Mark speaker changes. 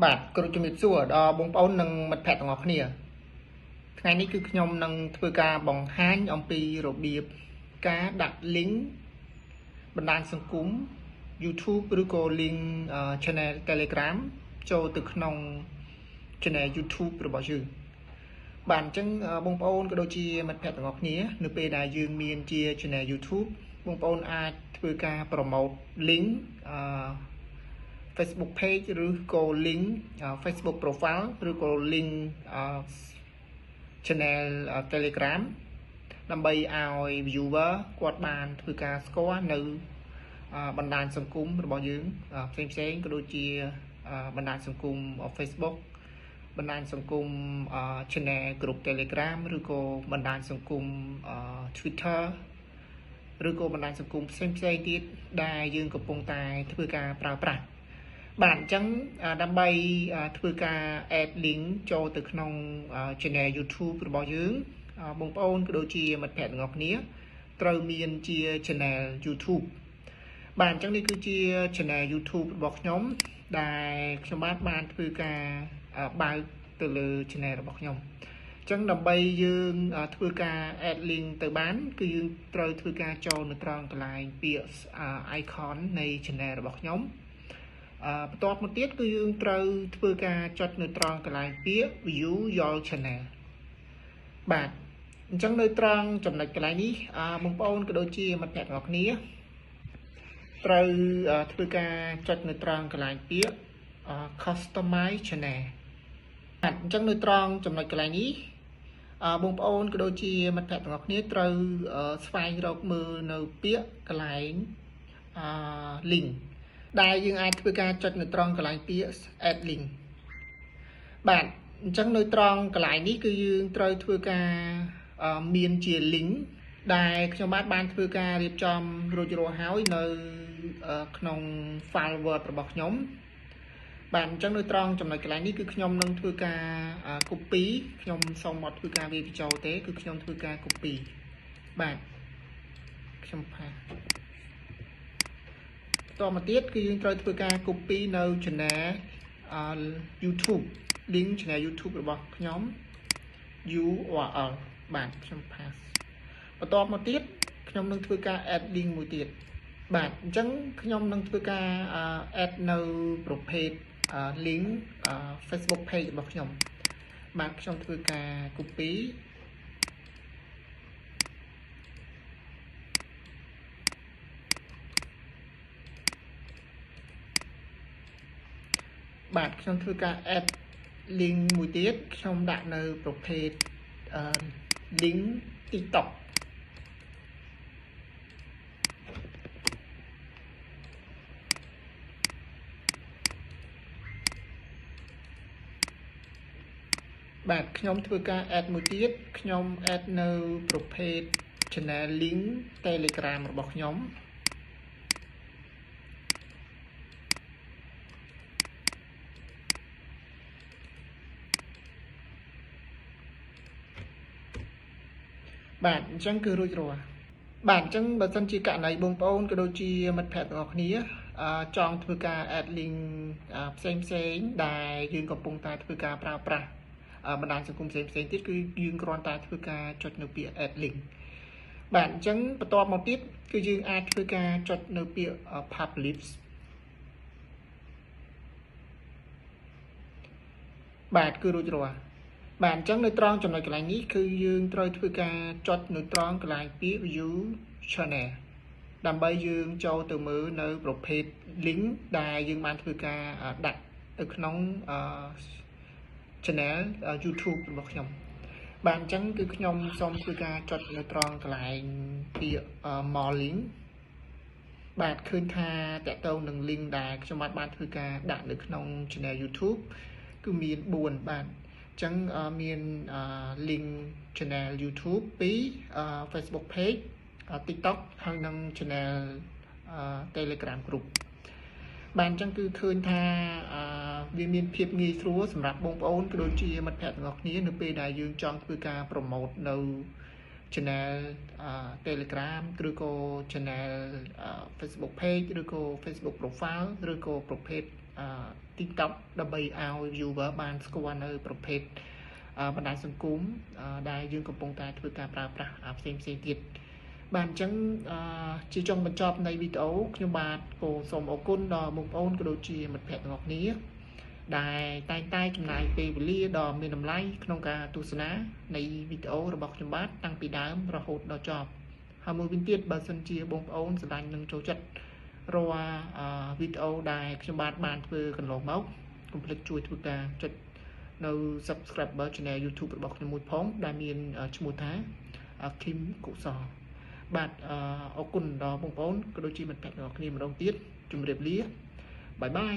Speaker 1: បាទគ្រូជំរាបសួរដល់បងប្អូននិងមិត្តភ័ក្តិទាំងអស់គ្នាថ្ងៃនេះគឺខ្ញុំនឹងធ្វើការបង្ហាញអំពីរបៀបការដាក់ link បណ្ដាញសង្គម YouTube ឬក៏ link channel Telegram ចូលទៅក្នុង channel YouTube របស់យើងបាទអញ្ចឹងបងប្អូនក៏ដូចជាមិត្តភ័ក្តិទាំងអស់គ្នានៅពេលដែលយើងមានជា channel YouTube បងប្អូនអាចធ្វើការ promote link Facebook page ឬក៏ link Facebook profile ឬក៏ link channel Telegram ដើម្បីឲ្យ viewer គាត់បានធ្វើការស្គាល់នៅបណ្ដាញសង្គមរបស់យើងផ្សេងក៏ដូចជាបណ្ដាញសង្គម Facebook បណ្ដាញសង្គម channel group Telegram ឬក៏បណ្ដាញសង្គម Twitter ឬក៏បណ្ដាញសង្គមផ្សេងទៀតដែលយើងកំពុងតែធ្វើការប្រើប្រាស់បាទអញ្ចឹងដើម្បីធ្វើការ add link ចូលទៅក្នុង channel YouTube របស់យើងបងប្អូនក៏ដូចជាមិត្តភ័ក្តិទាំងអស់គ្នាត្រូវមានជា channel YouTube បាទអញ្ចឹងនេះគឺជា channel YouTube របស់ខ្ញុំដែលខ្ញុំបានធ្វើការបើកទៅលើ channel របស់ខ្ញុំអញ្ចឹងដើម្បីយើងធ្វើការ add link ទៅបានគឺយើងត្រូវធ្វើការចូលនៅត្រង់កន្លែងពាក្យ icon នៃ channel របស់ខ្ញុំបន្ទាប់មកទៀតគឺយើងត្រូវធ្វើការចុចនៅត្រង់កន្លែងពាក្យ view your channel បាទអញ្ចឹងនៅត្រង់ចំណុចកន្លែងនេះបងប្អូនក៏ដូចជាមិត្តភ័ក្តិទាំងអស់គ្នាត្រូវធ្វើការចុចនៅត្រង់កន្លែងពាក្យ customize channel បាទអញ្ចឹងនៅត្រង់ចំណុចកន្លែងនេះបងប្អូនក៏ដូចជាមិត្តភ័ក្តិទាំងអស់គ្នាត្រូវស្វែងរកមើលនៅពាក្យកន្លែងlink ដែលយើងអាចធ្វើការចុចនៅត្រង់កន្លែងពាក្យ add link បាទអញ្ចឹងនៅត្រង់កន្លែងនេះគឺយើងត្រូវធ្វើការមានជា link ដែលខ្ញុំបានធ្វើការរៀបចំរួចរាល់ហើយនៅក្នុង file Word របស់ខ្ញុំបាទអញ្ចឹងនៅត្រង់ចំណុចកន្លែងនេះគឺខ្ញុំនឹងធ្វើការ copy ខ្ញុំសូមមកធ្វើការវាបញ្ចូលទេគឺខ្ញុំធ្វើការ copy បាទខ្ញុំផាសតមកទៀតគឺយើងត្រូវធ្វើការ copy នៅ channel YouTube link channel YouTube របស់ខ្ញុំ URL បាទខ្ញុំផាសបន្តមកទៀតខ្ញុំនឹងធ្វើការ add link មួយទៀតបាទអញ្ចឹងខ្ញុំនឹងធ្វើការ add នៅប្រភេទ link Facebook page របស់ខ្ញុំបាទខ្ញុំធ្វើការ copyបាទខ្ញុំធ្វើការ add link មួយទៀតខ្ញុំដាក់នៅប្រភេទ link TikTok បាទខ្ញុំធ្វើការ add មួយទៀតខ្ញុំ add នៅប្រភេទ channel link Telegram របស់ខ្ញុំបាទអញ្ចឹងគឺរួចរាល់បាទអញ្ចឹងបើសិនជាករណីបងប្អូនក៏ដូចជាមិត្តភ័ក្តិទាំងអស់គ្នាចង់ធ្វើការ add link ផ្សេងដែលយើងកំពុងតែធ្វើការប្រើប្រាស់បណ្ដាញសង្គមផ្សេងទៀតគឺយើងគ្រាន់តែធ្វើការចុចនៅពាក្យ add link បាទអញ្ចឹងបន្ទាប់មកទៀតគឺយើងអាចធ្វើការចុចនៅពាក្យ publish បាទគឺរួចរាល់បាទអញ្ចឹងនៅត្រង់ចំណុចកន្លែងនេះគឺយើងត្រូវធ្វើការចុចនៅត្រង់កន្លែងពាក្យ view channel ដើម្បីយើងចូលទៅមើលនៅប្រភេទ link ដែលយើងបានធ្វើការដាក់នៅក្នុង channel YouTube របស់ខ្ញុំបាទអញ្ចឹងគឺខ្ញុំសូមធ្វើការចុចនៅត្រង់កន្លែងពាក្យ more link បាទឃើញថាតកតងនឹង link ដែលខ្ញុំបានធ្វើការដាក់នៅក្នុង channel YouTube គឺមាន4បាទអញ្ចឹងមាន link channel YouTube 2 Facebook page TikTok ហើយនិង channel Telegram group បាទអញ្ចឹងគឺឃើញថាវាមានភាពងាយស្រួលសម្រាប់បងប្អូនក៏ដូចជាមិត្តភ័ក្តិទាំងអស់គ្នានៅពេលដែលយើងចង់ធ្វើការ promote នៅ channel Telegram ឬក៏ channel Facebook page ឬក៏ Facebook profile ឬក៏ប្រភេទ TikTok ដើម្បីឲ្យ viewer បានស្គាល់នៅប្រភេទបណ្ដាញសង្គមដែលយើងកំពុងតែធ្វើការប្រើប្រាស់ផ្សេងៗទៀតបាទអញ្ចឹងជាចុងបញ្ចប់នៃវីដេអូខ្ញុំបាទក៏សូមអរគុណដល់បងប្អូនក៏ដូចជាមិត្តភ័ក្តិទាំងអស់គ្នាដែលតែងតែចំណាយពេលវេលាដ៏មានតម្លៃក្នុងការទស្សនានៃវីដេអូរបស់ខ្ញុំបាទតាំងពីដើមរហូតដល់ចប់ហើយមួយវិញទៀតបើសិនជាបងប្អូនស្រឡាញ់នឹងចូលចិត្តរាល់វីដេអូដែលខ្ញុំបាទបានធ្វើកន្លងមកកុំភ្លេចជួយធ្វើការចុចនៅ Subscriber Channel YouTube របស់ខ្ញុំមួយផងដែលមានឈ្មោះថា Kim កុសលបាទអរគុណដល់បងប្អូនក៏ដូចជាមិត្តភក្តិទាំងអស់គ្នាម្ដងទៀតជម្រាបលាបាយបាយ